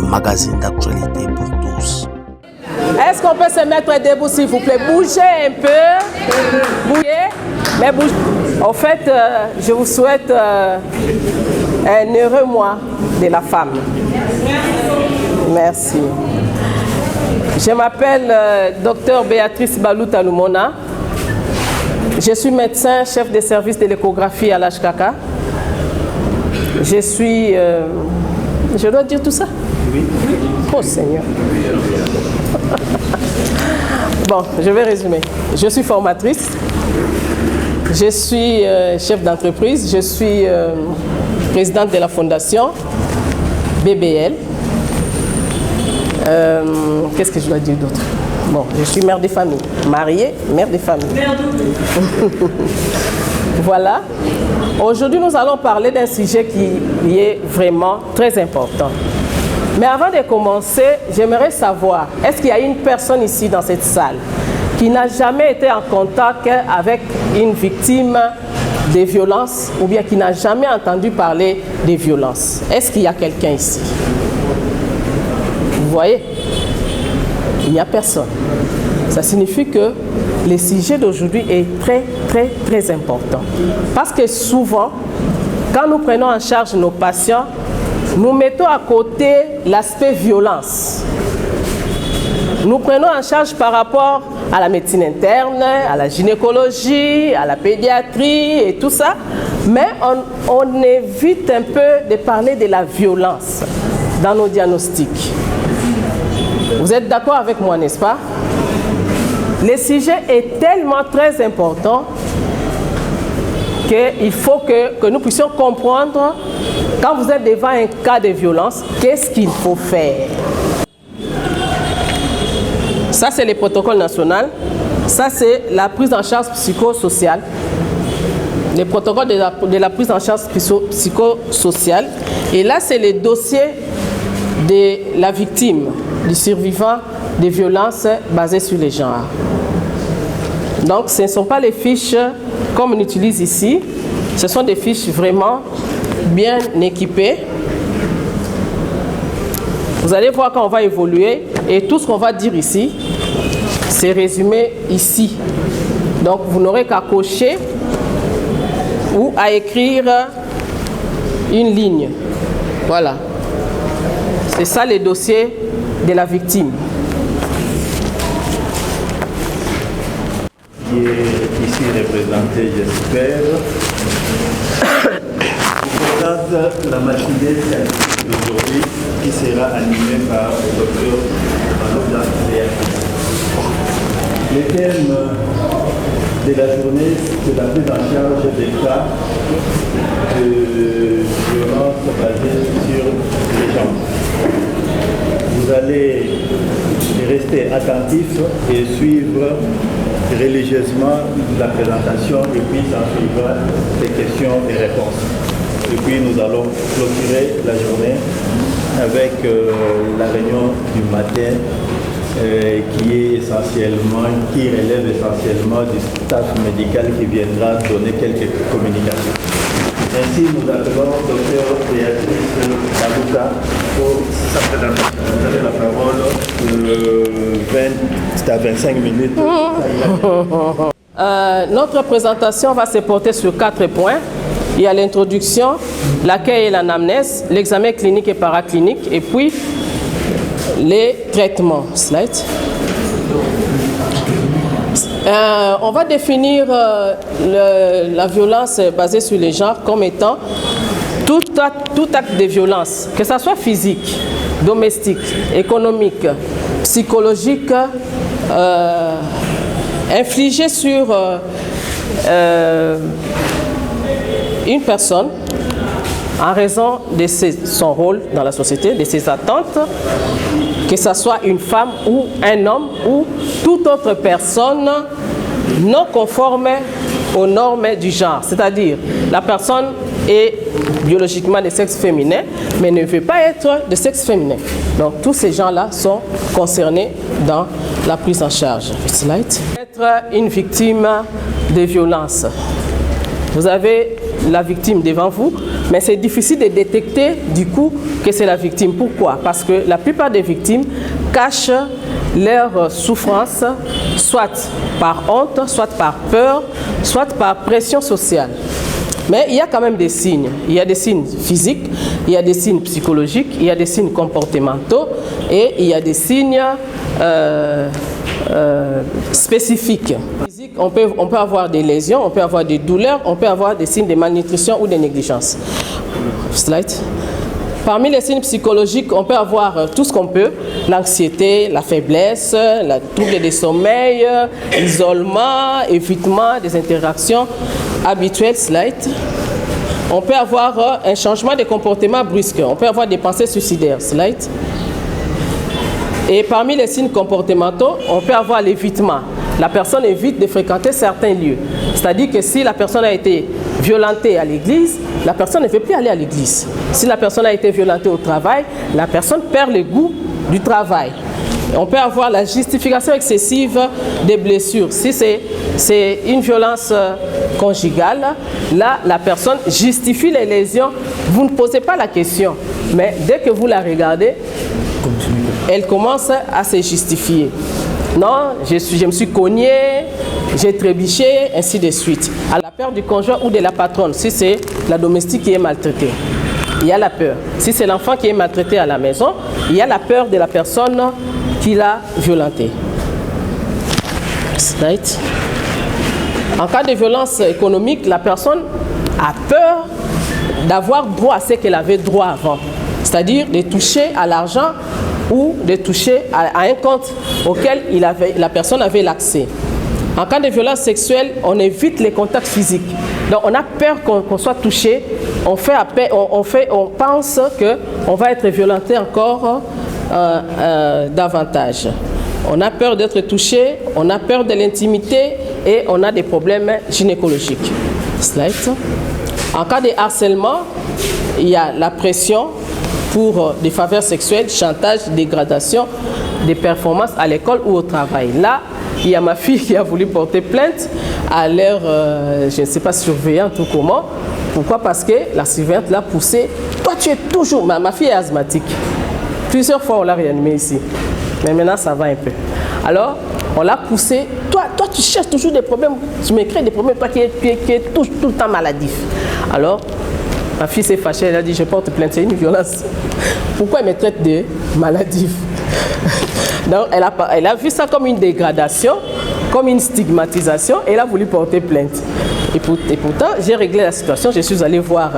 magazine d'actualité pour tous. Est-ce qu'on peut se mettre debout s'il vous plaît? Bougez un peu. Bougez. Mais bougez. En fait, je vous souhaite un heureux mois de la femme. Merci. Je m'appelle Dr Béatrice Balouta Lumona. Je suis médecin, chef de service de l'échographie à l'HKK. Je suis... je dois dire tout ça? Oui. Oh Seigneur. Bon, je vais résumer. Je suis formatrice. Je suis chef d'entreprise. Je suis présidente de la fondation BBL. Qu'est-ce que je dois dire d'autre? Bon, je suis mère de famille. Mariée, mère de famille. Voilà. Aujourd'hui, nous allons parler d'un sujet qui est vraiment très important. Mais avant de commencer, j'aimerais savoir, est-ce qu'il y a une personne ici dans cette salle qui n'a jamais été en contact avec une victime de violences ou bien qui n'a jamais entendu parler des violences? Est-ce qu'il y a quelqu'un ici? Vous voyez? Il n'y a personne. Ça signifie que le sujet d'aujourd'hui est très important. Parce que souvent, quand nous prenons en charge nos patients, nous mettons à côté l'aspect violence. Nous prenons en charge par rapport à la médecine interne, à la gynécologie, à la pédiatrie et tout ça, mais on évite un peu de parler de la violence dans nos diagnostics. Vous êtes d'accord avec moi, n'est-ce pas? Le sujet est tellement très important qu'il faut que nous puissions comprendre, quand vous êtes devant un cas de violence, qu'est-ce qu'il faut faire. Ça, c'est le protocole national. Ça, c'est la prise en charge psychosociale. Le protocole de la prise en charge psychosociale. Et là, c'est le dossier de la victime, du survivant des violences basées sur les genres. Donc, ce ne sont pas les fiches comme on utilise ici. Ce sont des fiches vraiment bien équipées. Vous allez voir quand on va évoluer et tout ce qu'on va dire ici, c'est résumé ici. Donc, vous n'aurez qu'à cocher ou à écrire une ligne. Voilà. C'est ça le dossier de la victime. Qui est ici représenté, j'espère. Je présente la matinée scientifique d'aujourd'hui qui sera animée par le docteur Balouta Lumona. Le thème de la journée, c'est la prise en charge des cas de violence basée sur les gens. Vous allez rester attentifs et suivre religieusement la présentation et puis s'en suivra des questions et réponses. Et puis nous allons clôturer la journée avec la réunion du matin qui relève essentiellement du staff médical qui viendra donner quelques communications. Ainsi, nous appelons Dr Béatrice Balouta pour sa présentation. Vous avez la parole, c'est à 25 minutes. Notre présentation va se porter sur 4 points. Il y a l'introduction, l'accueil et l'anamnèse, l'examen clinique et paraclinique, et puis les traitements. Slide. On va définir la violence basée sur les genres comme étant tout acte de violence, que ce soit physique, domestique, économique, psychologique, infligé sur une personne en raison de son rôle dans la société, de ses attentes, que ce soit une femme ou un homme ou toute autre personne non conforme aux normes du genre. C'est-à-dire, la personne est biologiquement de sexe féminin, mais ne veut pas être de sexe féminin. Donc, tous ces gens-là sont concernés dans la prise en charge. Slide. Être une victime de violence. Vous avez la victime devant vous, mais c'est difficile de détecter du coup que c'est la victime. Pourquoi? Parce que la plupart des victimes cachent leur souffrance, soit par honte, soit par peur, soit par pression sociale. Mais il y a quand même des signes. Il y a des signes physiques, il y a des signes psychologiques, il y a des signes comportementaux et il y a des signes spécifiques. On peut avoir des lésions, on peut avoir des douleurs, on peut avoir des signes de malnutrition ou de négligence. Slide. Parmi les signes psychologiques, on peut avoir tout ce qu'on peut, l'anxiété, la faiblesse, la trouble du sommeil, l'isolement, évitement des interactions habituelles. Slide. On peut avoir un changement de comportement brusque, on peut avoir des pensées suicidaires. Slide. Et parmi les signes comportementaux, on peut avoir l'évitement. La personne évite de fréquenter certains lieux. C'est-à-dire que si la personne a été violentée à l'église, la personne ne veut plus aller à l'église. Si la personne a été violentée au travail, la personne perd le goût du travail. On peut avoir la justification excessive des blessures. Si c'est une violence conjugale, là, la personne justifie les lésions. Vous ne posez pas la question, mais dès que vous la regardez, elle commence à se justifier. Non, je me suis cogné, j'ai trébuché, ainsi de suite. À la peur du conjoint ou de la patronne, si c'est la domestique qui est maltraitée, il y a la peur. Si c'est l'enfant qui est maltraité à la maison, il y a la peur de la personne qui l'a violenté. Right. En cas de violence économique, la personne a peur d'avoir droit à ce qu'elle avait droit avant. C'est-à-dire de toucher à l'argent ou de toucher à un compte auquel la personne avait l'accès. En cas de violence sexuelle, on évite les contacts physiques. Donc on a peur qu'on soit touché, on pense qu'on va être violenté encore davantage. On a peur d'être touché, on a peur de l'intimité et on a des problèmes gynécologiques. Slide. En cas de harcèlement, il y a la pression pour des faveurs sexuelles, chantage, dégradation des performances à l'école ou au travail. Là, il y a ma fille qui a voulu porter plainte à l'air, je ne sais pas, surveillante ou comment. Pourquoi? Parce que la surveillante l'a poussée. Toi, tu es toujours... Ma fille est asthmatique. Plusieurs fois, on l'a réanimée ici. Mais maintenant, ça va un peu. Alors, on l'a poussée. Toi, tu cherches toujours des problèmes. Tu me crées des problèmes. Toi qui es tout le temps maladif. Alors, ma fille s'est fâchée, elle a dit, je porte plainte, c'est une violence. Pourquoi elle me traite de maladif? Donc, elle a vu ça comme une dégradation, comme une stigmatisation, et elle a voulu porter plainte. Et pourtant, j'ai réglé la situation, je suis allé voir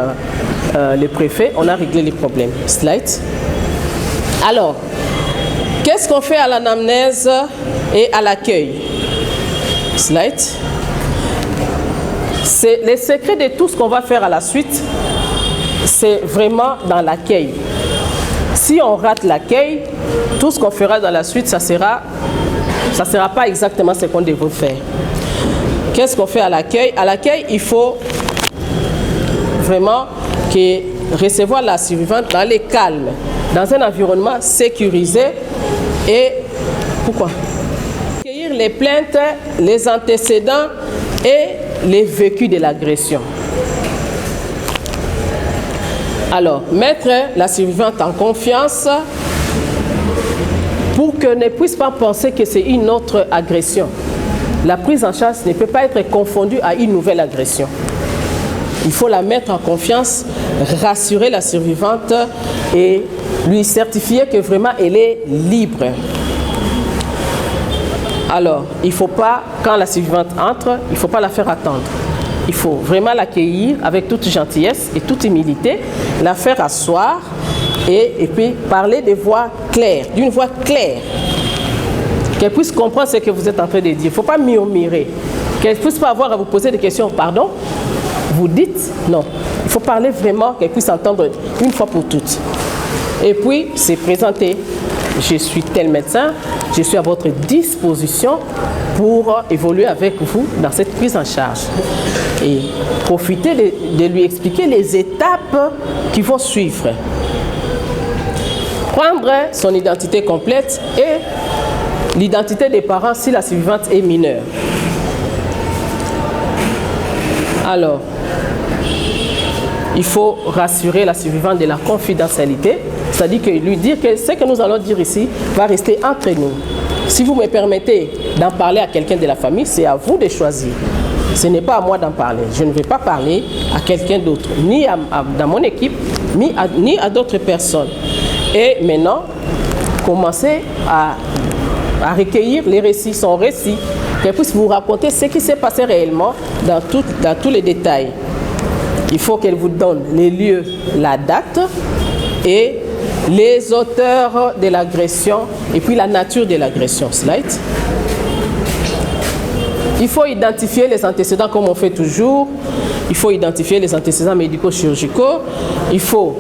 le préfet, on a réglé les problèmes. Slide. Alors, qu'est-ce qu'on fait à l'anamnèse et à l'accueil? Slide. C'est les secrets de tout ce qu'on va faire à la suite, c'est vraiment dans l'accueil. Si on rate l'accueil, tout ce qu'on fera dans la suite, ça sera pas exactement ce qu'on devrait faire. Qu'est-ce qu'on fait à l'accueil? À l'accueil, il faut vraiment recevoir la survivante dans les calmes, dans un environnement sécurisé et pourquoi? Accueillir les plaintes, les antécédents et les vécus de l'agression. Alors, mettre la survivante en confiance pour qu'elle ne puisse pas penser que c'est une autre agression. La prise en charge ne peut pas être confondue à une nouvelle agression. Il faut la mettre en confiance, rassurer la survivante et lui certifier que vraiment elle est libre. Alors, il ne faut pas, quand la survivante entre, il ne faut pas la faire attendre. Il faut vraiment l'accueillir avec toute gentillesse et toute humilité, la faire asseoir et puis parler de voix claire, d'une voix claire. Qu'elle puisse comprendre ce que vous êtes en train de dire. Il ne faut pas murmurer. Qu'elle ne puisse pas avoir à vous poser des questions. Pardon? Vous dites? Non. Il faut parler vraiment, qu'elle puisse entendre une fois pour toutes. Et puis, c'est présenter. Je suis tel médecin, je suis à votre disposition pour évoluer avec vous dans cette prise en charge. Et profitez de lui expliquer les étapes qui vont suivre. Prendre son identité complète et l'identité des parents si la survivante est mineure. Alors, il faut rassurer la survivante de la confidentialité, c'est-à-dire que lui dire que ce que nous allons dire ici va rester entre nous. Si vous me permettez d'en parler à quelqu'un de la famille, c'est à vous de choisir. Ce n'est pas à moi d'en parler. Je ne vais pas parler à quelqu'un d'autre, ni dans mon équipe, ni à d'autres personnes. Et maintenant, commencez à recueillir les récits, son récit, qu'elle puisse vous raconter ce qui s'est passé réellement dans tous les détails. Il faut qu'elle vous donne les lieux, la date et les auteurs de l'agression et puis la nature de l'agression. Slide. Il faut identifier les antécédents comme on fait toujours. Il faut identifier les antécédents médico-chirurgicaux. Il faut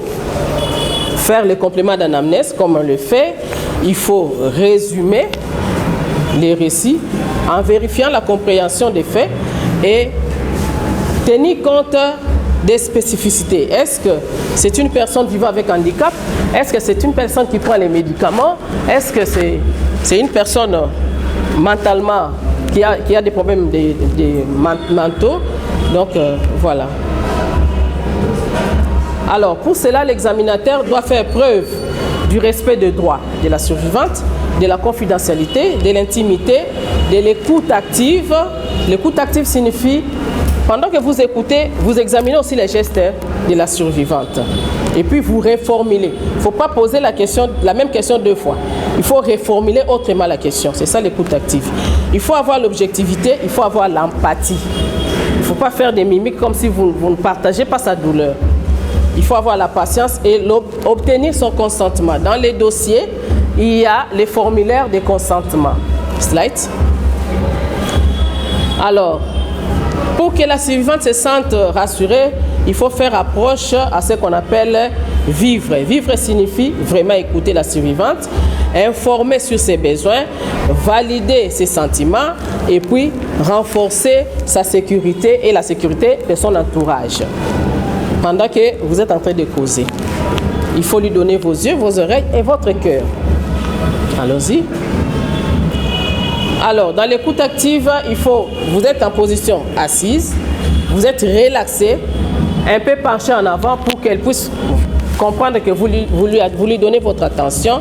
faire le complément d'anamnèse comme on le fait. Il faut résumer les récits en vérifiant la compréhension des faits et tenir compte des spécificités. Est-ce que c'est une personne vivant avec handicap? Est-ce que c'est une personne qui prend les médicaments? Est-ce que c'est une personne mentalement qui a des problèmes mentaux? Donc voilà. Alors pour cela, l'examinateur doit faire preuve du respect des droits de la survivante, de la confidentialité, de l'intimité, de l'écoute active. L'écoute active signifie, pendant que vous écoutez, vous examinez aussi les gestes de la survivante. Et puis vous reformulez. Il ne faut pas poser la même question deux fois. Il faut reformuler autrement la question. C'est ça l'écoute active. Il faut avoir l'objectivité, il faut avoir l'empathie. Il ne faut pas faire des mimiques comme si vous ne partagez pas sa douleur. Il faut avoir la patience et obtenir son consentement. Dans les dossiers, il y a les formulaires de consentement. Slide. Alors, pour que la survivante se sente rassurée, il faut faire approche à ce qu'on appelle vivre. Vivre signifie vraiment écouter la survivante, informer sur ses besoins, valider ses sentiments et puis renforcer sa sécurité et la sécurité de son entourage. Pendant que vous êtes en train de causer, il faut lui donner vos yeux, vos oreilles et votre cœur. Allons-y. Alors, dans l'écoute active, vous êtes en position assise, vous êtes relaxé, un peu penché en avant pour qu'elle puisse comprendre que vous lui donnez votre attention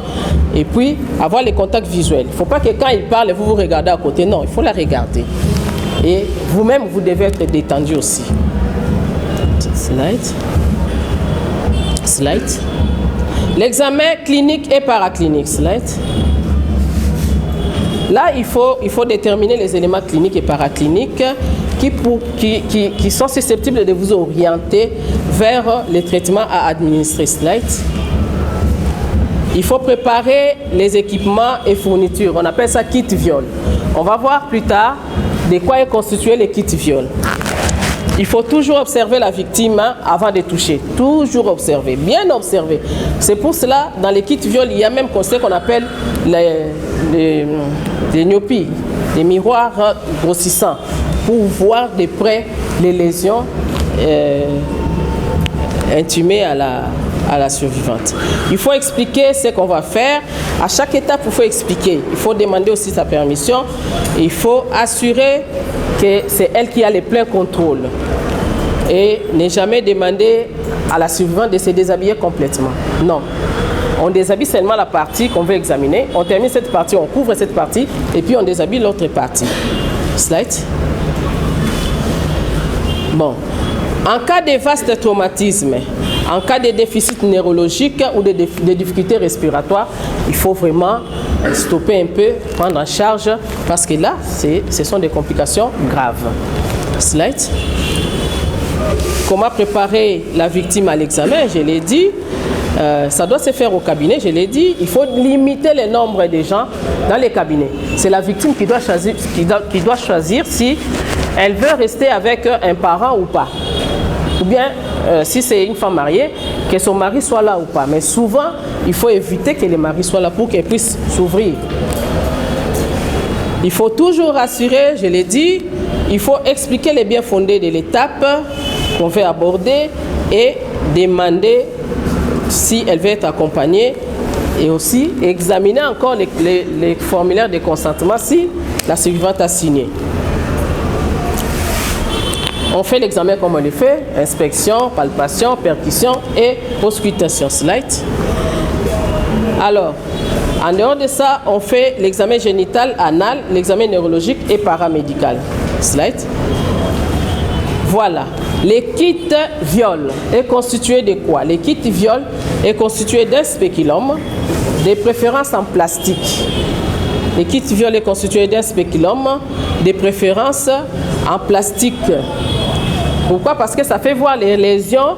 et puis avoir les contacts visuels. Il ne faut pas que quand il parle, vous regardez à côté. Non, il faut la regarder. Et vous-même, vous devez être détendu aussi. Slide. Slide. L'examen clinique et paraclinique. Slide. Là, il faut déterminer les éléments cliniques et paracliniques qui sont susceptibles de vous orienter vers les traitements à administrer. Slide. Il faut préparer les équipements et fournitures. On appelle ça kit viol. On va voir plus tard de quoi est constitué le kit viol. Il faut toujours observer la victime avant de toucher. Toujours observer, bien observer. C'est pour cela, dans les kits viol, il y a même ce qu'on appelle les myopies, les miroirs grossissants, pour voir de près les lésions intimées à la survivante. Il faut expliquer ce qu'on va faire. À chaque étape, il faut expliquer. Il faut demander aussi sa permission. Il faut assurer que c'est elle qui a le plein contrôle. Et ne jamais demander à la survivante de se déshabiller complètement. Non. On déshabille seulement la partie qu'on veut examiner. On termine cette partie, on couvre cette partie et puis on déshabille l'autre partie. Slide. Bon. En cas de vaste traumatisme, en cas de déficit neurologique ou de difficultés respiratoires, il faut vraiment stopper un peu, prendre en charge, parce que là, ce sont des complications graves. Slide. Comment préparer la victime à l'examen? Je l'ai dit. Ça doit se faire au cabinet, je l'ai dit. Il faut limiter le nombre de gens dans les cabinets. C'est la victime qui doit choisir si elle veut rester avec un parent ou pas. Ou bien, si c'est une femme mariée, que son mari soit là ou pas. Mais souvent, il faut éviter que le mari soit là pour qu'elle puisse s'ouvrir. Il faut toujours rassurer, je l'ai dit. Il faut expliquer les biens fondés de l'étape qu'on veut aborder et demander si elle veut être accompagnée et aussi examiner encore les formulaires de consentement si la survivante a signé. On fait l'examen comme on le fait, inspection, palpation, percussion et auscultation. Slide. Alors, en dehors de ça, on fait l'examen génital, anal, l'examen neurologique et paramédical. Slide. Voilà. Les kits viol est constitué de quoi? Les kits viol est constitué d'un spéculum, de préférence en plastique. Les kits viol est constitué d'un spéculum, de préférence en plastique. Pourquoi? Parce que ça fait voir les lésions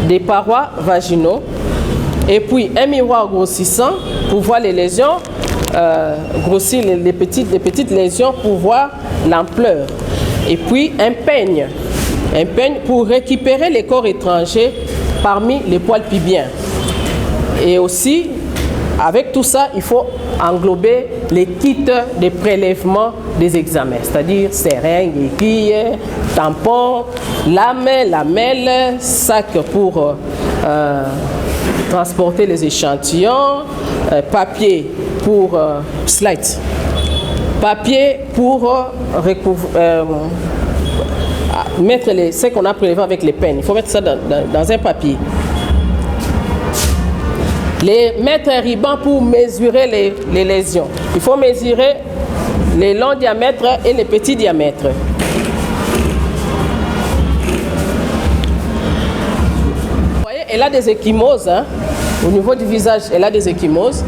des parois vaginaux. Et puis un miroir grossissant pour voir les lésions, grossir les petites lésions pour voir l'ampleur. Et puis un peigne pour récupérer les corps étrangers parmi les poils pubiens. Et aussi, avec tout ça, il faut englober les kits de prélèvement des examens, c'est-à-dire seringues, aiguilles, tampons, lamelles, sacs pour transporter les échantillons, papier pour papier pour mettre ce qu'on a prélevé avec les peines. Il faut mettre ça dans un papier. Mettre un ruban pour mesurer les lésions. Il faut mesurer les longs diamètres et les petits diamètres. Vous voyez, elle a des ecchymoses. Hein? Au niveau du visage, elle a des ecchymoses.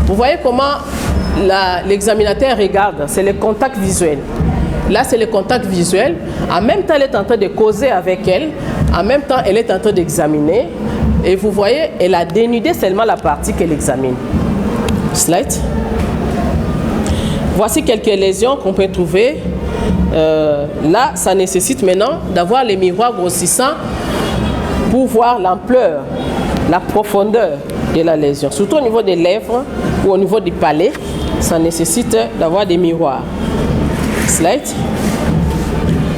Vous voyez comment l'examinateur regarde. C'est le contact visuel. Là, c'est le contact visuel. En même temps, elle est en train de causer avec elle. En même temps, elle est en train d'examiner. Et vous voyez, elle a dénudé seulement la partie qu'elle examine. Slide. Voici quelques lésions qu'on peut trouver. Là, ça nécessite maintenant d'avoir les miroirs grossissants pour voir l'ampleur, la profondeur de la lésion. Surtout au niveau des lèvres ou au niveau du palais, ça nécessite d'avoir des miroirs. Slide.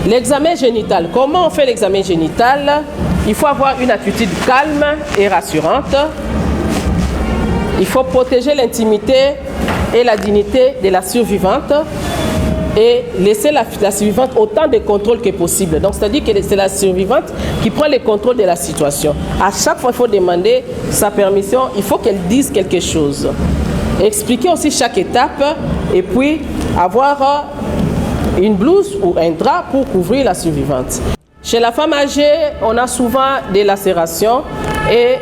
L'examen génital. Comment on fait l'examen génital? Il faut avoir une attitude calme et rassurante. Il faut protéger l'intimité et la dignité de la survivante et laisser la survivante autant de contrôle que possible. Donc, c'est-à-dire que c'est la survivante qui prend le contrôle de la situation. À chaque fois, il faut demander sa permission. Il faut qu'elle dise quelque chose. Expliquer aussi chaque étape et puis avoir une blouse ou un drap pour couvrir la survivante. Chez la femme âgée, on a souvent des lacérations et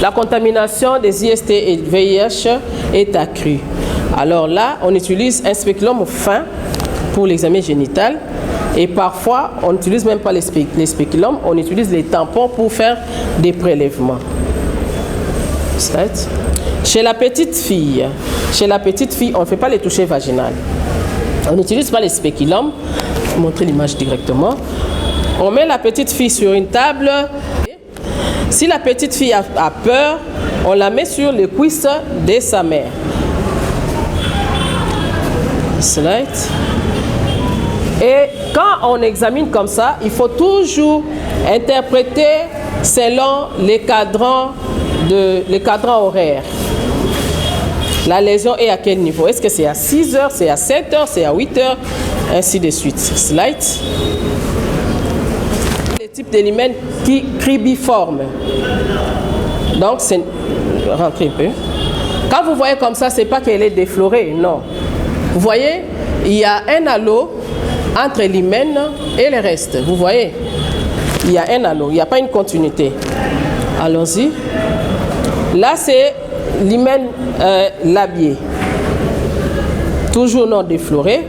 la contamination des IST et VIH est accrue. Alors là, on utilise un spéculum fin pour l'examen génital et parfois, on n'utilise même pas les spéculums, on utilise les tampons pour faire des prélèvements. Chez la petite fille, on ne fait pas les touchés vaginales. On n'utilise pas les spéculums. Je vais montrer l'image directement. On met la petite fille sur une table. Si la petite fille a peur, on la met sur les cuisses de sa mère. Slide. Et quand on examine comme ça, il faut toujours interpréter selon les cadrans horaires. La lésion est à quel niveau? Est-ce que c'est à 6 heures, c'est à 7 heures, c'est à 8 heures, ainsi de suite. Slide. Les types de l'hymen qui cribiforme. Donc, c'est... Rentrez un peu. Quand vous voyez comme ça, c'est pas qu'elle est déflorée, non. Vous voyez, il y a un halo entre l'hymen et le reste. Vous voyez, il y a un halo, il n'y a pas une continuité. Allons-y. Là, c'est l'hymen labié, toujours non défloré.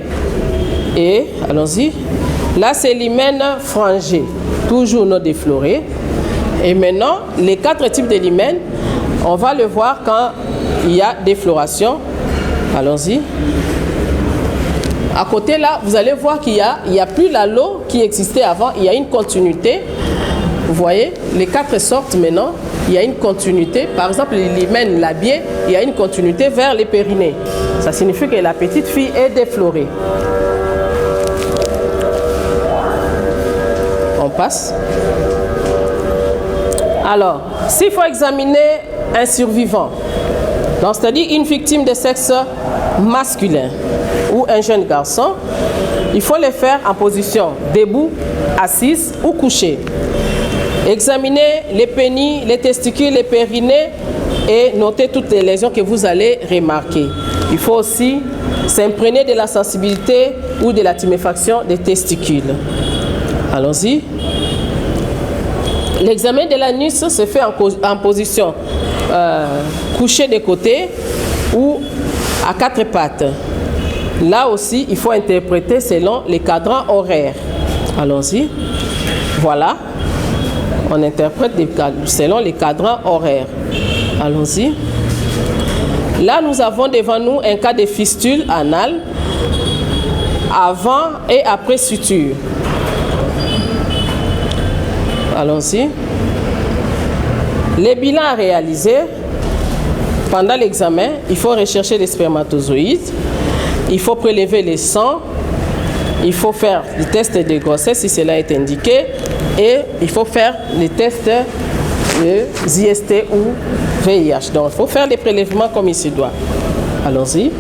Et, allons-y, là c'est l'hymen frangé, toujours non défloré. Et maintenant, les 4 types de l'hymen, on va le voir quand il y a défloration. Allons-y. À côté là, vous allez voir qu'il n'y a plus l'halo qui existait avant, il y a une continuité. Vous voyez, les 4 sortes maintenant, il y a une continuité. Par exemple, l'hymen labié, il y a une continuité vers les périnées. Ça signifie que la petite fille est déflorée. On passe. Alors, s'il faut examiner un survivant, c'est-à-dire une victime de sexe masculin, ou un jeune garçon, il faut les faire en position debout, assise ou couchée. Examinez les pénis, les testicules, les périnées et notez toutes les lésions que vous allez remarquer. Il faut aussi s'imprégner de la sensibilité ou de la tuméfaction des testicules. Allons-y. L'examen de l'anus se fait en position couchée de côté ou à quatre pattes. Là aussi, il faut interpréter selon les cadrans horaires. Allons-y. Voilà. On interprète selon les cadrans horaires. Allons-y. Là, nous avons devant nous un cas de fistule anale avant et après suture. Allons-y. Les bilans à réaliser. Pendant l'examen, il faut rechercher les spermatozoïdes. Il faut prélever les sangs. Il faut faire le test de grossesse si cela est indiqué. Et il faut faire les tests de IST ou VIH. Donc, il faut faire les prélèvements comme il se doit. Allons-y.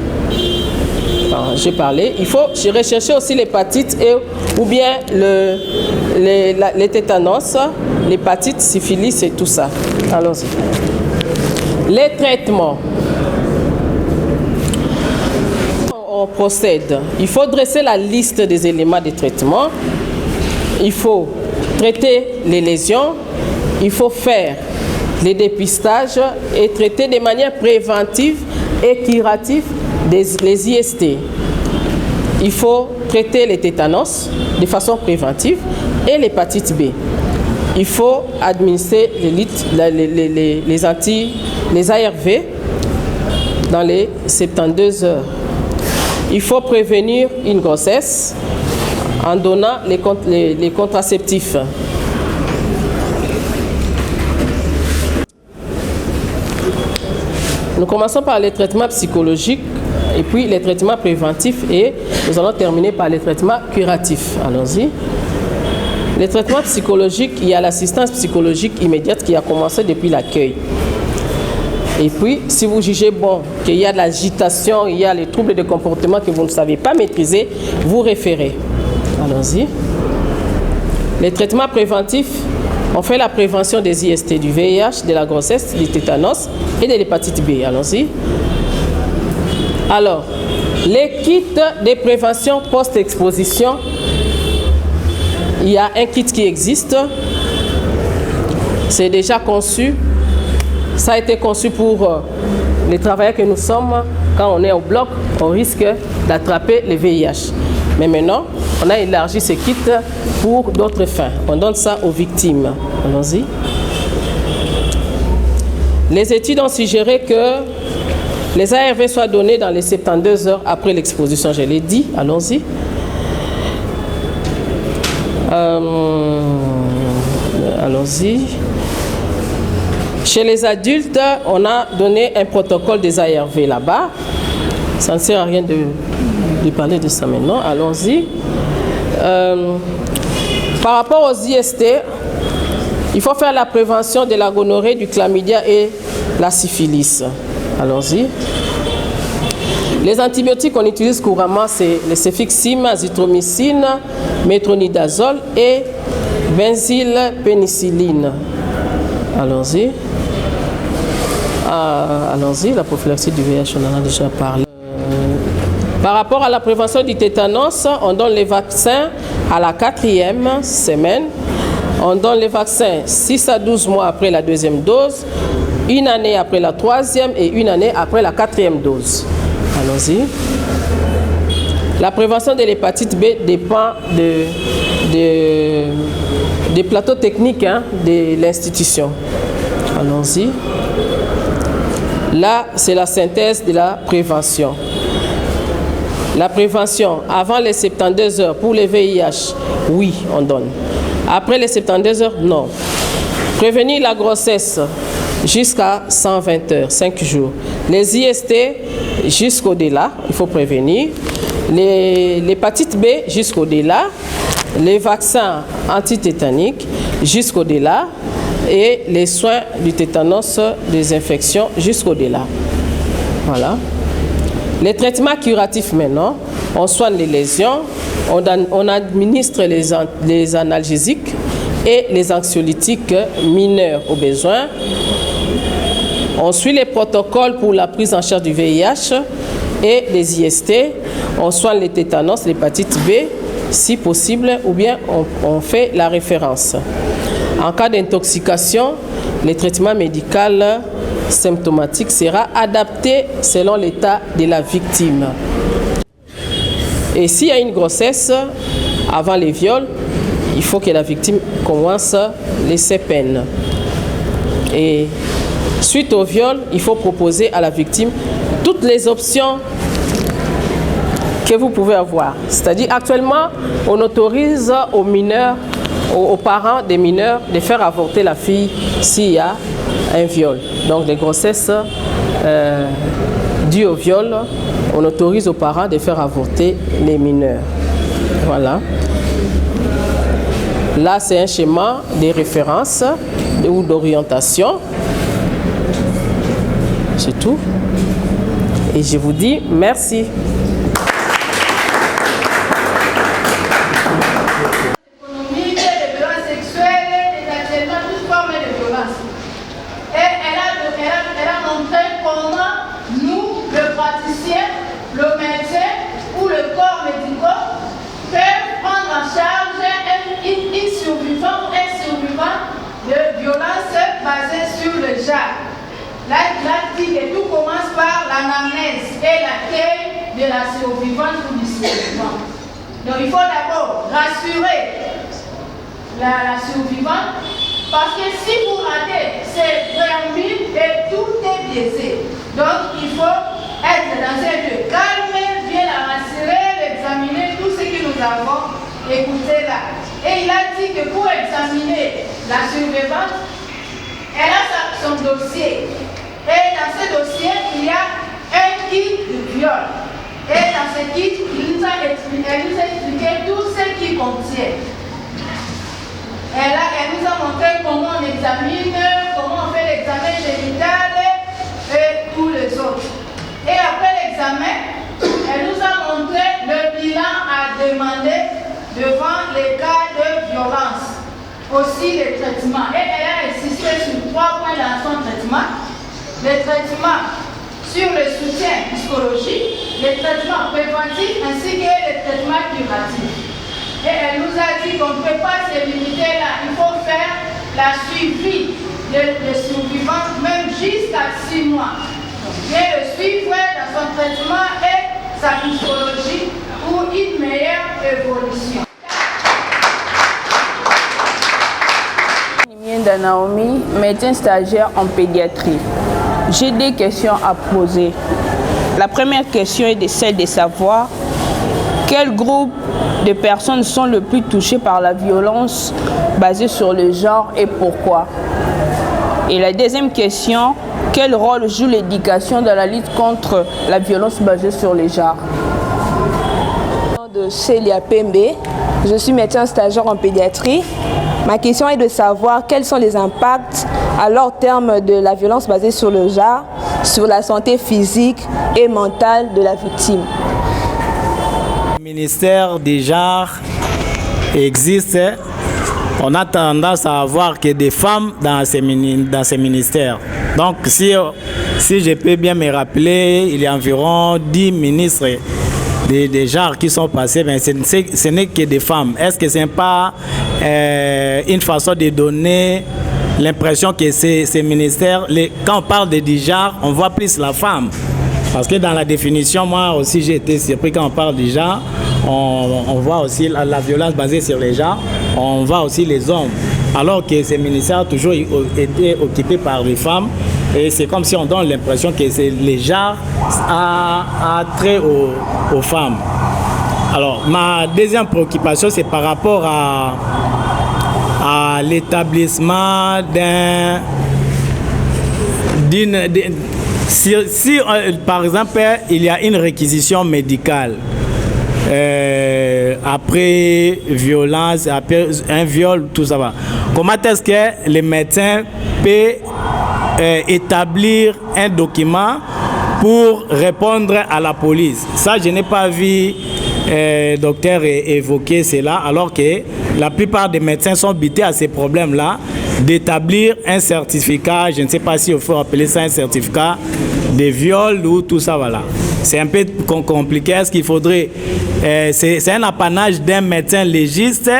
J'ai parlé. Il faut rechercher aussi l'hépatite ou bien les tétanos, l'hépatite, syphilis et tout ça. Allons-y. Les traitements. On procède. Il faut dresser la liste des éléments de traitement. Il faut traiter les lésions. Il faut faire les dépistages et traiter de manière préventive et curative les IST. Il faut traiter les tétanos de façon préventive et l'hépatite B. Il faut administrer les ARV dans les 72 heures. Il faut prévenir une grossesse en donnant les contraceptifs. Nous commençons par les traitements psychologiques et puis les traitements préventifs et nous allons terminer par les traitements curatifs. Allons-y. Les traitements psychologiques, il y a l'assistance psychologique immédiate qui a commencé depuis l'accueil. Et puis, si vous jugez bon qu'il y a de l'agitation, il y a les troubles de comportement que vous ne savez pas maîtriser, vous référez. Allons-y. Les traitements préventifs, on fait la prévention des IST, du VIH, de la grossesse, du tétanos et de l'hépatite B. Allons-y. Alors, les kits de prévention post-exposition, il y a un kit qui existe. C'est déjà conçu. Ça a été conçu pour les travailleurs que nous sommes. Quand on est au bloc, on risque d'attraper le VIH. Mais maintenant, on a élargi ce kit pour d'autres fins. On donne ça aux victimes. Allons-y. Les études ont suggéré que les ARV soient donnés dans les 72 heures après l'exposition. Je l'ai dit. Allons-y. Allons-y. Chez les adultes, on a donné un protocole des ARV là-bas. Ça ne sert à rien de parler de ça maintenant. Allons-y. Par rapport aux IST, il faut faire la prévention de la gonorrhée, du chlamydia et la syphilis. Allons-y. Les antibiotiques qu'on utilise couramment, c'est le cefixime, azithromycine, métronidazole et benzylpénicilline. Allons-y. Allons-y, la prophylaxie du VIH, on en a déjà parlé. Par rapport à la prévention du tétanos, on donne les vaccins à la 4e semaine. On donne les vaccins 6 à 12 mois après la 2e dose, 1 année après la 3e et 1 année après la 4e dose. Allons-y. La prévention de l'hépatite B dépend des plateaux techniques de l'institution. Allons-y. Là, c'est la synthèse de la prévention. La prévention, avant les 72 heures, pour les VIH, oui, on donne. Après les 72 heures, non. Prévenir la grossesse jusqu'à 120 heures, 5 jours. Les IST jusqu'au-delà, il faut prévenir. L'hépatite B jusqu'au-delà. Les vaccins antitétaniques jusqu'au-delà. Et les soins du tétanos, des infections jusqu'au-delà. Voilà. Les traitements curatifs maintenant, on soigne les lésions, on administre les analgésiques et les anxiolytiques mineurs au besoin. On suit les protocoles pour la prise en charge du VIH et des IST. On soigne les tétanos, l'hépatite B, si possible, ou bien on fait la référence. En cas d'intoxication, le traitement médical symptomatique sera adapté selon l'état de la victime. Et s'il y a une grossesse avant les viols, il faut que la victime commence les CPN. Et suite au viol, il faut proposer à la victime toutes les options que vous pouvez avoir. C'est-à-dire, actuellement, on autorise aux mineurs, aux parents des mineurs de faire avorter la fille s'il y a un viol. Donc, les grossesses dues au viol, on autorise aux parents de faire avorter les mineurs. Voilà. Là, c'est un schéma de référence ou d'orientation. C'est tout. Et je vous dis merci. Le médecin ou le corps médical peuvent prendre en charge une survivante ou un survivant de violences basées sur le genre. Là, dit que tout commence par l'anamnèse et l'accueil de la survivante ou du survivant. Donc il faut d'abord rassurer la survivante, parce que si vous ratez, c'est préambule et tout est biaisé. Donc il faut être dans un lieu calme, bien la rassurer, l'examiner, tout ce que nous avons écouté là. Et il a dit que pour examiner la survivante, elle a son dossier. Et dans ce dossier, il y a un kit de viol. Et dans ce kit, elle nous a expliqué tout ce qu'il contient. Elle nous a montré comment on examine, comment on fait l'examen génital et tous les autres. Et après l'examen, elle nous a montré le bilan à demander devant les cas de violence. Aussi les traitements. Et elle a insisté sur 3 points dans son traitement. Les traitements sur le soutien psychologique, les traitements préventifs ainsi que les traitements curatifs. Et elle nous a dit qu'on ne peut pas se limiter là. Il faut faire la suivi de survivants même jusqu'à 6 mois. Et le suivre dans son traitement et sa psychologie pour une meilleure évolution. Naomi, médecin stagiaire en pédiatrie. J'ai des questions à poser. La première question est celle de savoir quel groupe de personnes sont le plus touchées par la violence basée sur le genre et pourquoi. Et la deuxième question, quel rôle joue l'éducation dans la lutte contre la violence basée sur le genre? De Célia Pembe, je suis médecin stagiaire en pédiatrie. Ma question est de savoir quels sont les impacts à long terme de la violence basée sur le genre, sur la santé physique et mentale de la victime. Le ministère du genre existe. On a tendance à avoir que des femmes dans ces ministères. Donc si je peux bien me rappeler, il y a environ 10 ministres des genres qui sont passés, mais ce n'est que des femmes. Est-ce que ce n'est pas une façon de donner l'impression que ces ministères, quand on parle de genre, on voit plus la femme? Parce que dans la définition, moi aussi j'ai été surpris quand on parle du genre, on voit aussi la violence basée sur les genres, on voit aussi les hommes. Alors que ces ministères ont toujours été occupés par les femmes. Et c'est comme si on donne l'impression que les genres a trait aux femmes. Alors, ma deuxième préoccupation, c'est par rapport à l'établissement si par exemple, il y a une réquisition médicale, après violence, après un viol, tout ça va. Comment est-ce que les médecins peuvent établir un document pour répondre à la police? Ça, je n'ai pas vu docteur évoquait cela, alors que la plupart des médecins sont butés à ces problèmes-là, d'établir un certificat, je ne sais pas si il faut appeler ça un certificat de viol ou tout ça, voilà. C'est un peu compliqué. Est-ce qu'il faudrait... c'est un apanage d'un médecin légiste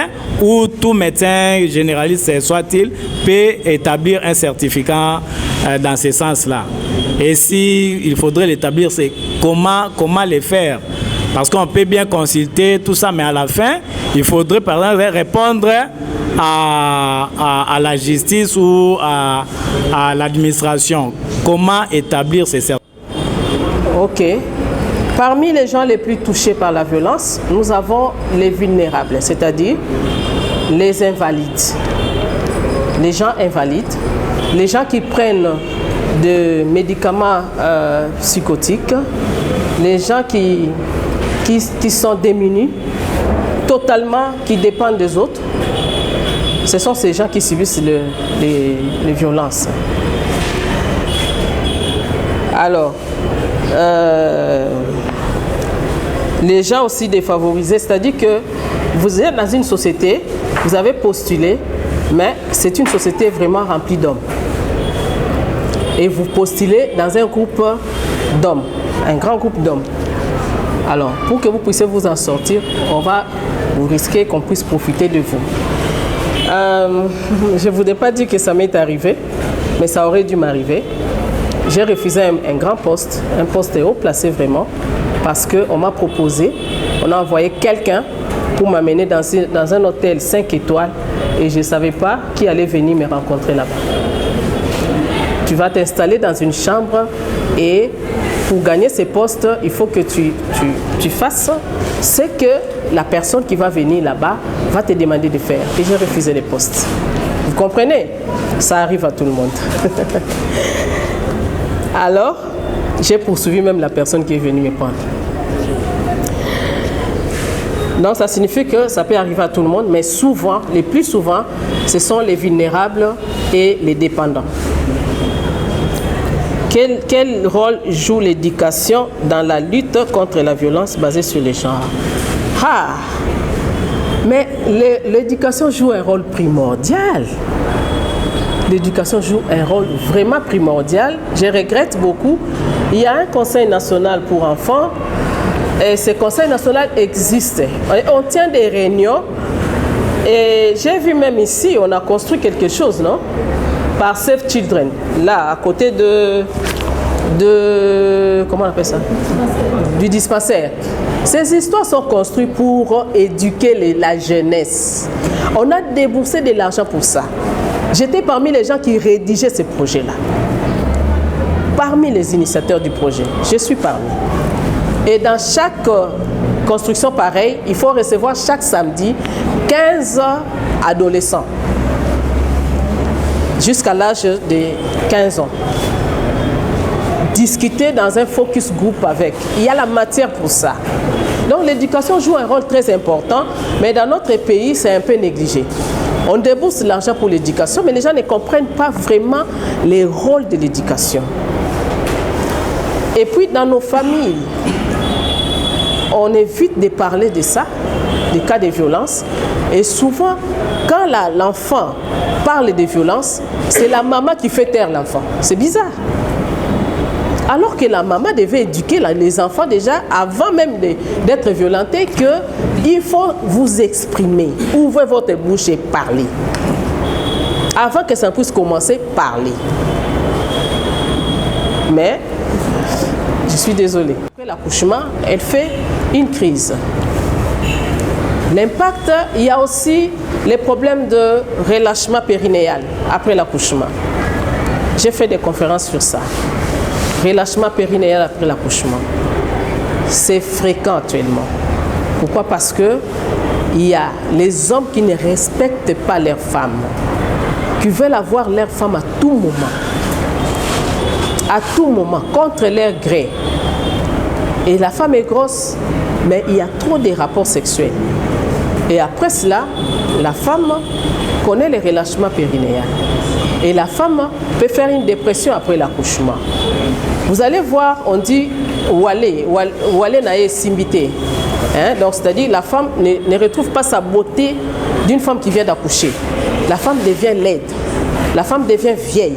ou tout médecin généraliste, soit-il, peut établir un certificat dans ce sens-là. Et si il faudrait l'établir, c'est comment le faire? Parce qu'on peut bien consulter tout ça, mais à la fin, il faudrait par exemple répondre à la justice ou à l'administration. Comment établir ces certificats? Ok. Parmi les gens les plus touchés par la violence, nous avons les vulnérables, c'est-à-dire les invalides. Les gens invalides, les gens qui prennent des médicaments psychotiques, les gens qui sont démunis, totalement, qui dépendent des autres. Ce sont ces gens qui subissent les violences. Alors, les gens aussi défavorisés, c'est-à-dire que vous êtes dans une société, vous avez postulé, mais c'est une société vraiment remplie d'hommes. Et vous postulez dans un groupe d'hommes, un grand groupe d'hommes. Alors, pour que vous puissiez vous en sortir, vous risquez qu'on puisse profiter de vous. Je ne voudrais pas dire que ça m'est arrivé, mais ça aurait dû m'arriver. J'ai refusé un grand poste, un poste haut placé vraiment, parce qu'on m'a proposé, on a envoyé quelqu'un pour m'amener dans un hôtel 5 étoiles et je ne savais pas qui allait venir me rencontrer là-bas. Tu vas t'installer dans une chambre et pour gagner ces postes, il faut que tu fasses ce que la personne qui va venir là-bas va te demander de faire. Et j'ai refusé les postes. Vous comprenez? Ça arrive à tout le monde. Alors, j'ai poursuivi même la personne qui est venue me prendre. Donc, ça signifie que ça peut arriver à tout le monde, mais souvent, les plus souvent, ce sont les vulnérables et les dépendants. Quel rôle joue l'éducation dans la lutte contre la violence basée sur les genres? Mais l'éducation joue un rôle primordial. L'éducation joue un rôle vraiment primordial. Je regrette beaucoup. Il y a un conseil national pour enfants et ce conseil national existe. On tient des réunions et j'ai vu même ici, on a construit quelque chose, non? Par Save Children, là, à côté comment on appelle ça? Du dispensaire. Ces histoires sont construites pour éduquer la jeunesse. On a déboursé de l'argent pour ça. J'étais parmi les gens qui rédigeaient ces projets-là. Parmi les initiateurs du projet, je suis parmi. Et dans chaque construction pareille, il faut recevoir chaque samedi 15 adolescents jusqu'à l'âge de 15 ans. Discuter dans un focus group avec. Il y a la matière pour ça. Donc l'éducation joue un rôle très important, mais dans notre pays, c'est un peu négligé. On débourse l'argent pour l'éducation, mais les gens ne comprennent pas vraiment les rôles de l'éducation. Et puis dans nos familles, on évite de parler de ça, des cas de violence. Et souvent, quand l'enfant parle de violence, c'est la maman qui fait taire l'enfant. C'est bizarre. Alors que la maman devait éduquer les enfants déjà avant même d'être violentés qu'il faut vous exprimer. Ouvrez votre bouche et parlez. Avant que ça puisse commencer, parler. Mais, je suis désolée. Après l'accouchement, elle fait une crise. L'impact, il y a aussi les problèmes de relâchement périnéal après l'accouchement. J'ai fait des conférences sur ça. Relâchement périnéal après l'accouchement. C'est fréquent actuellement. Pourquoi? Parce que il y a les hommes qui ne respectent pas leurs femmes, qui veulent avoir leur femme à tout moment, contre leur gré. Et la femme est grosse, mais il y a trop de rapports sexuels. Et après cela, la femme connaît le relâchement périnéal. Et la femme peut faire une dépression après l'accouchement. Vous allez voir, on dit Wale Naye Simbite. Hein? Donc, c'est-à-dire la femme ne retrouve pas sa beauté d'une femme qui vient d'accoucher. La femme devient laide. La femme devient vieille.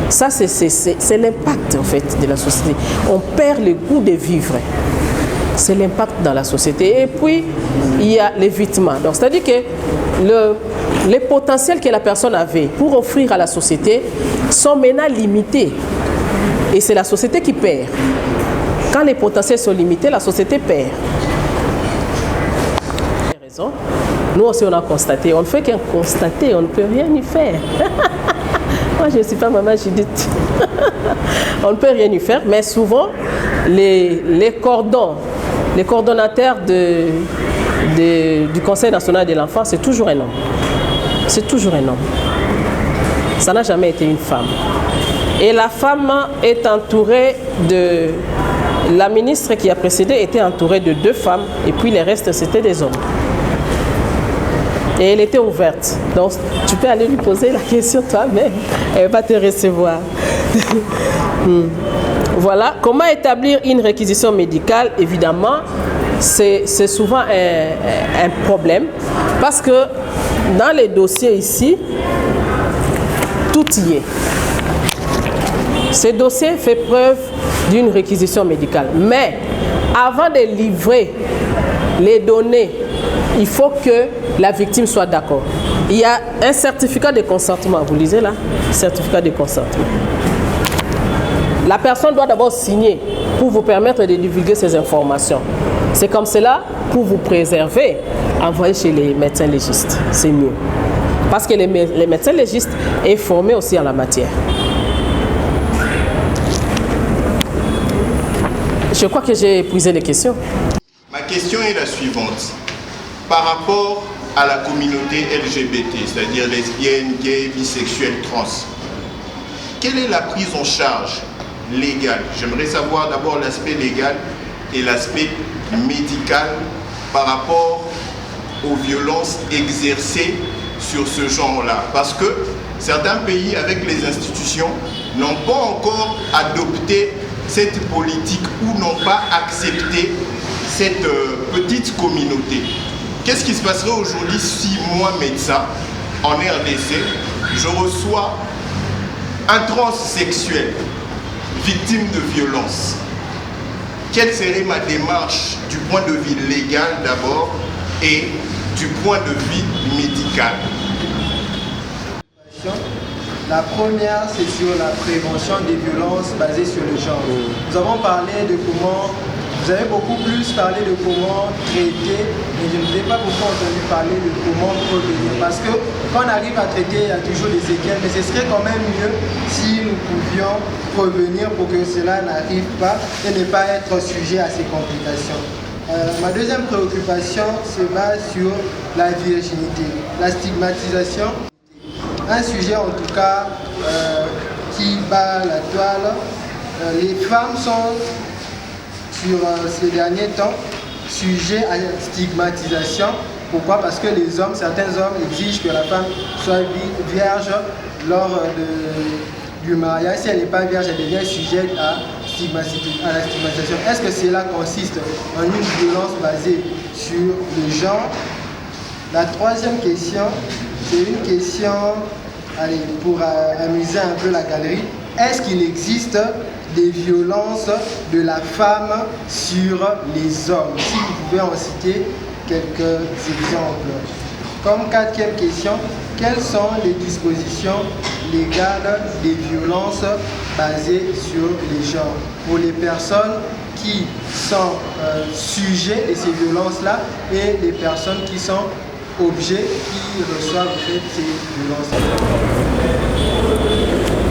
Ça, c'est l'impact, en fait, de la société. On perd le goût de vivre. C'est l'impact dans la société. Et puis, il y a l'évitement. Donc, c'est-à-dire que les potentiels que la personne avait pour offrir à la société sont maintenant limités. Et c'est la société qui perd. Quand les potentiels sont limités, la société perd. Nous aussi, on a constaté. On ne fait qu'un constater, on ne peut rien y faire. Moi, je ne suis pas maman Judith. On ne peut rien y faire, mais souvent, les coordonnateurs du Conseil national de l'enfant, c'est toujours un homme. C'est toujours un homme. Ça n'a jamais été une femme. Et la femme est entourée de... La ministre qui a précédé était entourée de 2 femmes, et puis les restes, c'était des hommes. Et elle était ouverte. Donc, tu peux aller lui poser la question toi-même. Elle va te recevoir. Voilà. Comment établir une réquisition médicale? Évidemment, c'est souvent un problème. Parce que dans les dossiers ici, tout y est. Ce dossier fait preuve d'une réquisition médicale. Mais avant de livrer les données, il faut que la victime soit d'accord. Il y a un certificat de consentement. Vous lisez là? Certificat de consentement. La personne doit d'abord signer pour vous permettre de divulguer ces informations. C'est comme cela, pour vous préserver, envoyer chez les médecins légistes. C'est mieux. Parce que les médecins légistes sont formés aussi en la matière. Je crois que j'ai épuisé les questions. Ma question est la suivante. Par rapport à la communauté LGBT, c'est-à-dire lesbiennes, gays, bisexuels, trans, quelle est la prise en charge légale? J'aimerais savoir d'abord l'aspect légal et l'aspect médical par rapport aux violences exercées sur ce genre-là. Parce que certains pays, avec les institutions, n'ont pas encore adopté cette politique ou n'ont pas accepté cette petite communauté. Qu'est-ce qui se passerait aujourd'hui si moi, médecin, en RDC, je reçois un transsexuel victime de violence? Quelle serait ma démarche du point de vue légal d'abord et du point de vue médical? La première, c'est sur la prévention des violences basées sur le genre. Nous avons parlé de comment, vous avez beaucoup plus parlé de comment traiter, mais je ne vous ai pas beaucoup entendu parler de comment prévenir. Parce que quand on arrive à traiter, il y a toujours des séquelles, mais ce serait quand même mieux si nous pouvions prévenir pour que cela n'arrive pas et ne pas être sujet à ces complications. Ma deuxième préoccupation se base sur la virginité, la stigmatisation. Un sujet en tout cas qui bat la toile. Les femmes sont sur ces derniers temps sujets à stigmatisation. Pourquoi? Parce que les hommes, certains hommes exigent que la femme soit vierge lors du mariage. Si elle n'est pas vierge, elle devient sujette à la stigmatisation. Est-ce que cela consiste en une violence basée sur le genre? La troisième question, c'est une question, allez, pour amuser un peu la galerie. Est-ce qu'il existe des violences de la femme sur les hommes? Si vous pouvez en citer quelques exemples. Comme quatrième question, quelles sont les dispositions légales des violences basées sur les genres pour les personnes qui sont sujets de ces violences-là et les personnes qui sont objets qui reçoivent ces violences.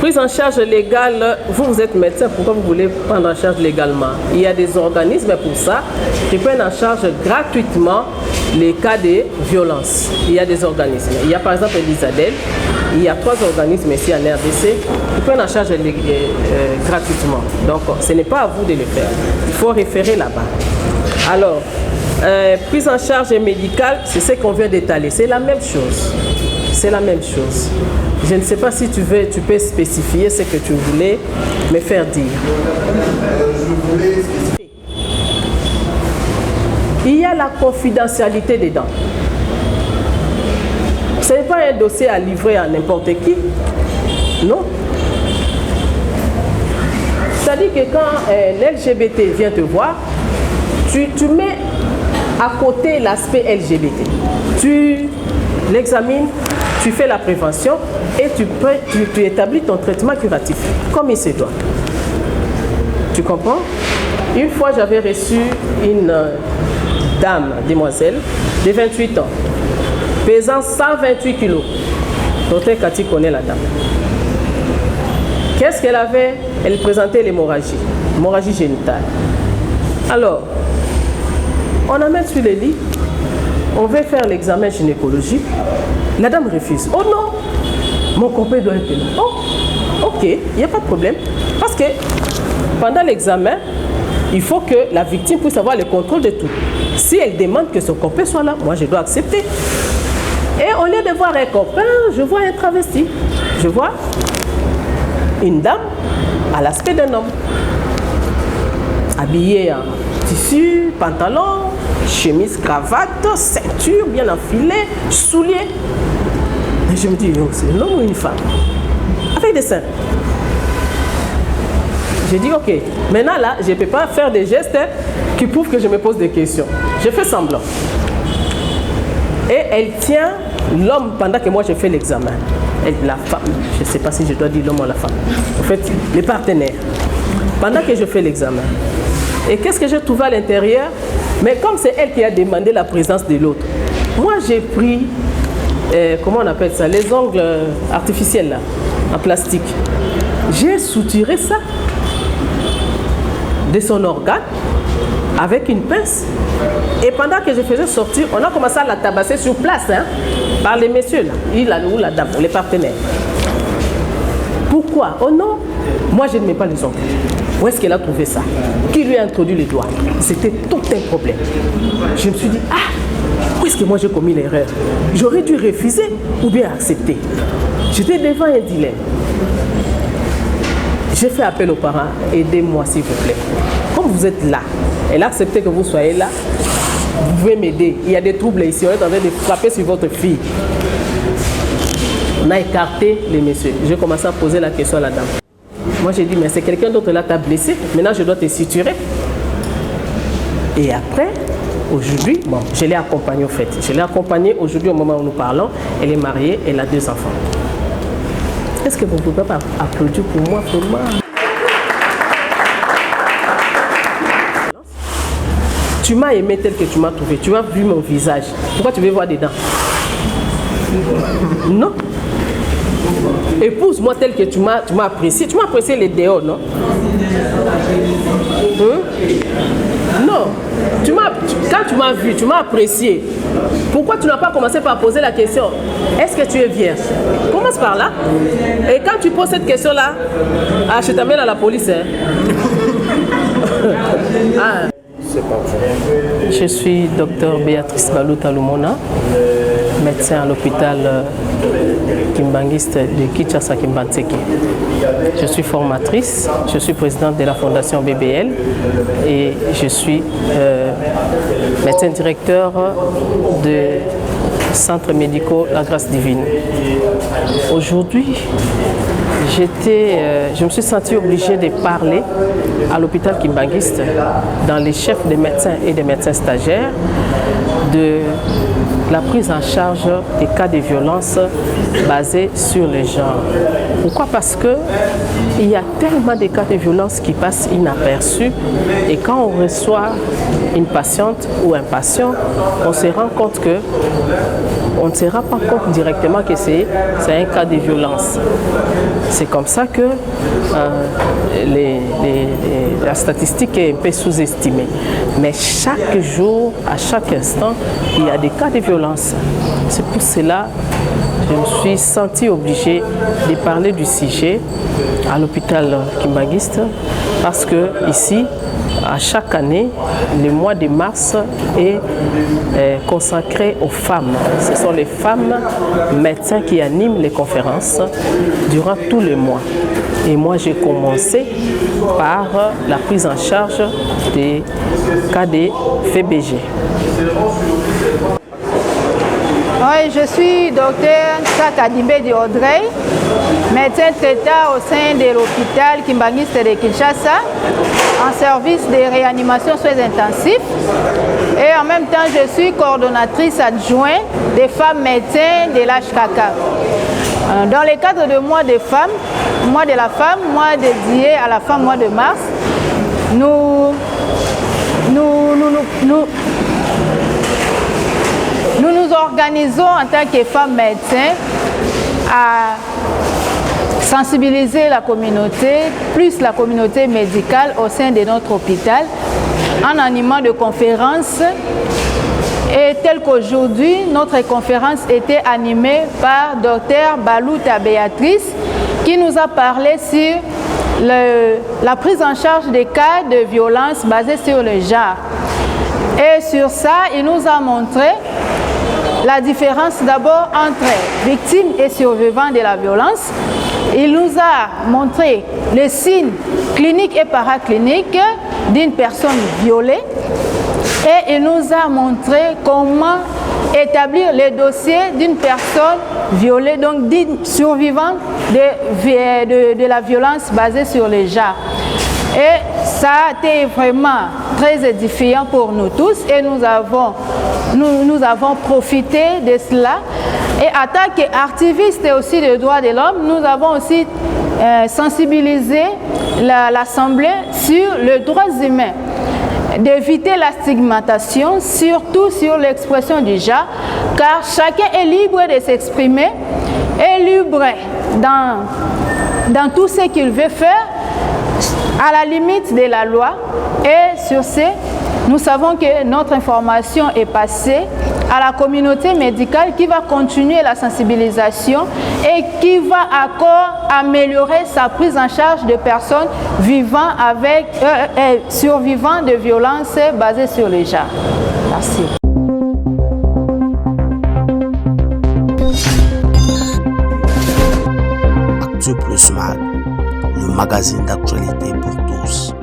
Prise en charge légale, vous êtes médecin, pourquoi vous voulez prendre en charge légalement? Il y a des organismes pour ça qui prennent en charge gratuitement les cas de violence. Il y a des organismes. Il y a par exemple l'ISADEL, il y a 3 organismes ici en RDC qui prennent en charge gratuitement. Donc ce n'est pas à vous de le faire. Il faut référer là-bas. Alors, prise en charge médicale, c'est ce qu'on vient d'étaler. C'est la même chose. C'est la même chose. Je ne sais pas si tu peux spécifier ce que tu voulais me faire dire. Je voulais spécifier. il y a la confidentialité dedans. Ce n'est pas un dossier à livrer à n'importe qui. Non. C'est-à-dire que quand l'LGBT vient te voir, tu mets à côté l'aspect LGBT. Tu l'examines, tu fais la prévention et tu établis ton traitement curatif, comme il se doit. Tu comprends? Une fois, j'avais reçu une dame, demoiselle, de 28 ans, pesant 128 kilos. Docteur Cathy connaît la dame. Qu'est-ce qu'elle avait? Elle présentait l'hémorragie génitale. Alors, on amène sur le lit, on veut faire l'examen gynécologique. La dame refuse. Oh non, mon copain doit être là. Oh, ok, il n'y a pas de problème. Parce que pendant l'examen, il faut que la victime puisse avoir le contrôle de tout. Si elle demande que son copain soit là, moi je dois accepter. Et au lieu de voir un copain, je vois un travesti. Je vois une dame à l'aspect d'un homme. Habillée en tissu, pantalon, chemise, cravate, ceinture bien enfilée, souliers. Et je me dis, oh, c'est un homme ou une femme? Avec des seins. J'ai dit, ok, maintenant là, je ne peux pas faire des gestes qui prouvent que je me pose des questions. Je fais semblant. Et elle tient l'homme pendant que moi je fais l'examen. La femme, je ne sais pas si je dois dire l'homme ou la femme. En fait, les partenaires. Pendant que je fais l'examen. Et qu'est-ce que j'ai trouvé à l'intérieur? Mais comme c'est elle qui a demandé la présence de l'autre, moi j'ai pris, comment on appelle ça, les ongles artificiels là, en plastique. J'ai souturé ça de son organe avec une pince. Et pendant que je faisais sortir, on a commencé à la tabasser sur place, hein, par les messieurs là, ou la dame, les partenaires. Pourquoi? Oh non, moi je ne mets pas les ongles. Où est-ce qu'elle a trouvé ça? Qui lui a introduit les doigts? C'était tout un problème. Je me suis dit, ah, où est-ce que moi j'ai commis l'erreur? J'aurais dû refuser ou bien accepter. J'étais devant un dilemme. J'ai fait appel aux parents, aidez-moi s'il vous plaît. Comme vous êtes là, elle a accepté que vous soyez là, vous pouvez m'aider. Il y a des troubles ici, on est en train de frapper sur votre fille. On a écarté les messieurs. J'ai commencé à poser la question à la dame. Moi j'ai dit, mais c'est quelqu'un d'autre là t'a blessé, maintenant je dois te suturer. Et après, aujourd'hui, bon, je l'ai accompagnée au fait. Je l'ai accompagnée aujourd'hui au moment où nous parlons. Elle est mariée, elle a 2 enfants. Est-ce que vous ne pouvez pas applaudir pour moi, Tu m'as aimé tel que tu m'as trouvé. Tu as vu mon visage. Pourquoi tu veux voir dedans? Non. Épouse-moi tel que tu m'as apprécié. Tu m'as apprécié les dehors, non? Non. Quand tu m'as vu, tu m'as apprécié. Pourquoi tu n'as pas commencé par poser la question? Est-ce que tu es vierge? Commence par là. Et quand tu poses cette question-là, ah, je t'amène à la police. Hein? Ah. Je suis docteur Béatrice Baluta Lumona, médecin à l'hôpital Kimbangiste de Kinshasa Kimbantseke. Je suis formatrice, je suis présidente de la fondation BBL et je suis médecin directeur de centres médicaux La Grâce Divine. Aujourd'hui, je me suis sentie obligée de parler à l'hôpital Kimbangiste dans les chefs des médecins et des médecins stagiaires de la prise en charge des cas de violence basés sur le genre. Pourquoi? Parce que il y a tellement de cas de violence qui passent inaperçus et quand on reçoit une patiente ou un patient, on se rend compte que on ne se rend pas compte directement que c'est un cas de violence. C'est comme ça que la statistique est un peu sous-estimée. Mais chaque jour, à chaque instant, il y a des cas de violence. C'est pour cela que je me suis sentie obligée de parler du sujet à l'hôpital Kimbangiste parce que ici, à chaque année, le mois de mars est consacré aux femmes. Ce sont les femmes médecins qui animent les conférences durant tout le mois. Et moi, j'ai commencé par la prise en charge des cas de FBG. Oui, je suis docteur Sakadimbe de Audrey, médecin traitant au sein de l'hôpital Kimbangiste de Kinshasa, en service de réanimation soins intensifs. Et en même temps, je suis coordonnatrice adjointe des femmes médecins de l'HKK. Dans le cadre de mois de femmes, mois de la femme, mois dédié à la femme, mois de mars, nous organisons en tant que femmes médecins à sensibiliser la communauté, plus la communauté médicale au sein de notre hôpital, en animant de conférences. Et tel qu'aujourd'hui, notre conférence était animée par Dr Balouta Béatrice, qui nous a parlé sur la prise en charge des cas de violence basés sur le genre. Et sur ça, il nous a montré la différence d'abord entre victimes et survivants de la violence. Il nous a montré les signes cliniques et paracliniques d'une personne violée. Et il nous a montré comment établir les dossiers d'une personne violée, donc d'une survivante de la violence basée sur le genre. Et ça a été vraiment très édifiant pour nous tous et nous avons profité de cela. Et en tant qu'activistes aussi des droits de l'homme, nous avons aussi sensibilisé l'Assemblée sur les droits humains, d'éviter la stigmatisation, surtout sur l'expression du genre, car chacun est libre de s'exprimer, est libre dans tout ce qu'il veut faire, à la limite de la loi. Et sur ce, nous savons que notre information est passée à la communauté médicale qui va continuer la sensibilisation et qui va encore améliorer sa prise en charge de personnes vivant survivant de violences basées sur le genre. Merci. Actu Plus Mag, le magazine d'actualité pour tous.